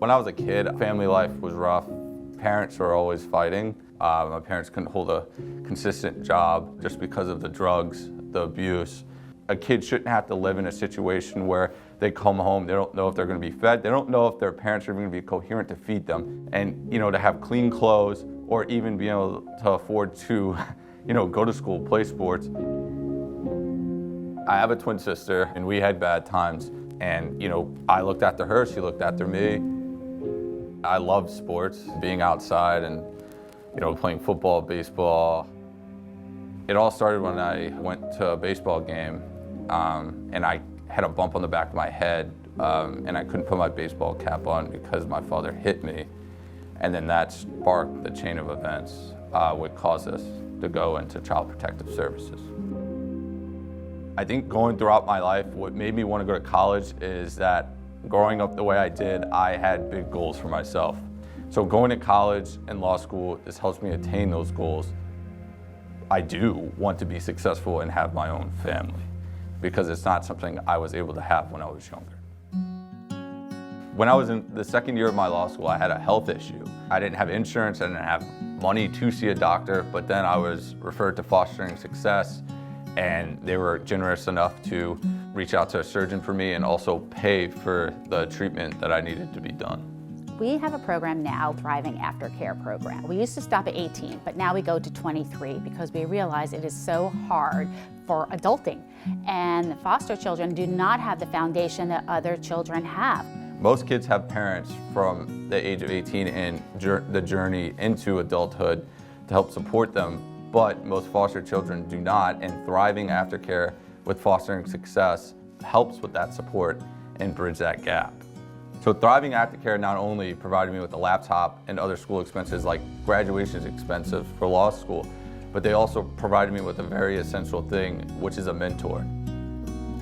When I was a kid, family life was rough. Parents were always fighting. My parents couldn't hold a consistent job just because of the drugs, the abuse. A kid shouldn't have to live in a situation where they come home, they don't know if they're going to be fed, they don't know if their parents are going to be coherent to feed them. And, to have clean clothes or even be able to afford to, go to school, play sports. I have a twin sister, and we had bad times. And, I looked after her, she looked after me. I love sports, being outside and, playing football, baseball. It all started when I went to a baseball game, and I had a bump on the back of my head, and I couldn't put my baseball cap on because my father hit me. And then that sparked the chain of events, which caused us to go into Child Protective Services. I think going throughout my life, what made me want to go to college is that growing up the way I did, I had big goals for myself. So going to college and law school, this helps me attain those goals. I do want to be successful and have my own family because it's not something I was able to have when I was younger. When I was in the second year of my law school, I had a health issue. I didn't have insurance, I didn't have money to see a doctor, but then I was referred to Fostering Success, and they were generous enough to reach out to a surgeon for me and also pay for the treatment that I needed to be done. We have a program now, Thriving Aftercare program. We used to stop at 18, but now we go to 23 because we realize it is so hard for adulting. And the foster children do not have the foundation that other children have. Most kids have parents from the age of 18 and the journey into adulthood to help support them, but most foster children do not, and Thriving Aftercare with Fostering Success helps with that support and bridge that gap. So Thriving Aftercare not only provided me with a laptop and other school expenses like graduation is expensive for law school, but they also provided me with a very essential thing, which is a mentor.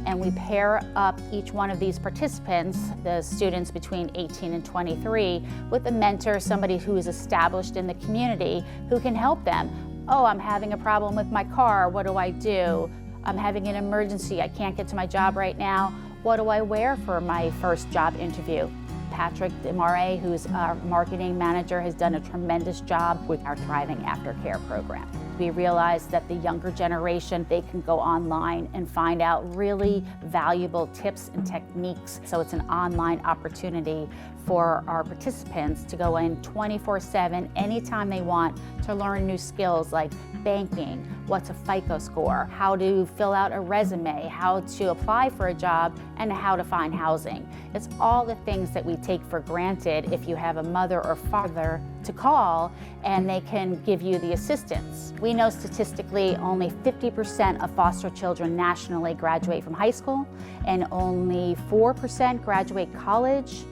And we pair up each one of these participants, the students between 18 and 23, with a mentor, somebody who is established in the community who can help them. Oh, I'm having a problem with my car, what do I do? I'm having an emergency, I can't get to my job right now. What do I wear for my first job interview? Patrick Demare, who's our marketing manager, has done a tremendous job with our Thriving Aftercare program. We realized that the younger generation, they can go online and find out really valuable tips and techniques. So it's an online opportunity for our participants to go in 24/7 anytime they want to learn new skills like banking, what's a FICO score, how to fill out a resume, how to apply for a job, and how to find housing. It's all the things that we take for granted if you have a mother or father to call and they can give you the assistance. We know statistically only 50% of foster children nationally graduate from high school and only 4% graduate college.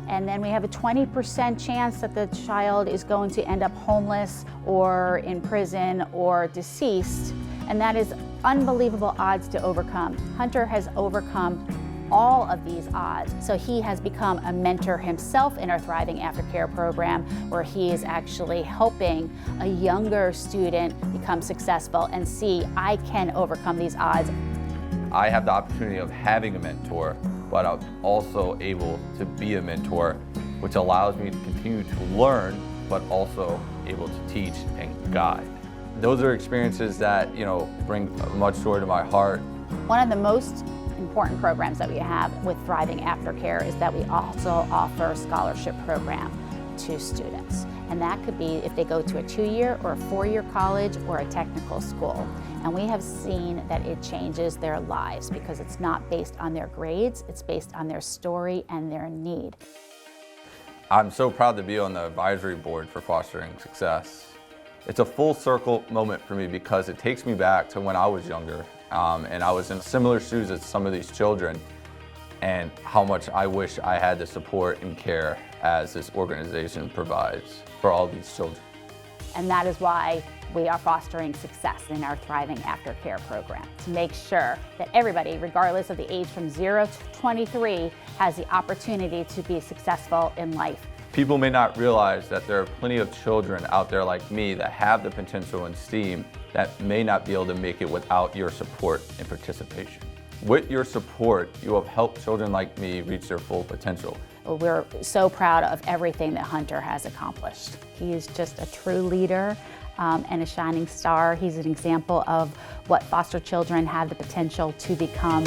And then we have a 20% chance that the child is going to end up homeless or in prison or deceased. And that is unbelievable odds to overcome. Hunter has overcome all of these odds. So he has become a mentor himself in our Thriving Aftercare program, where he is actually helping a younger student become successful and see, I can overcome these odds. I have the opportunity of having a mentor, but I'm also able to be a mentor, which allows me to continue to learn, but also able to teach and guide. Those are experiences that, bring much joy to my heart. One of the most important programs that we have with Thriving Aftercare is that we also offer a scholarship program to students. And that could be if they go to a 2-year or a 4-year college or a technical school. And we have seen that it changes their lives because it's not based on their grades, it's based on their story and their need. I'm so proud to be on the advisory board for Fostering Success. It's a full circle moment for me because it takes me back to when I was younger and I was in similar shoes as some of these children, and how much I wish I had the support and care as this organization provides for all these children. And that is why we are fostering success in our Thriving Aftercare program, to make sure that everybody, regardless of the age from 0 to 23, has the opportunity to be successful in life. People may not realize that there are plenty of children out there like me that have the potential and STEAM that may not be able to make it without your support and participation. With your support, you have helped children like me reach their full potential. We're so proud of everything that Hunter has accomplished. He is just a true leader and a shining star. He's an example of what foster children have the potential to become.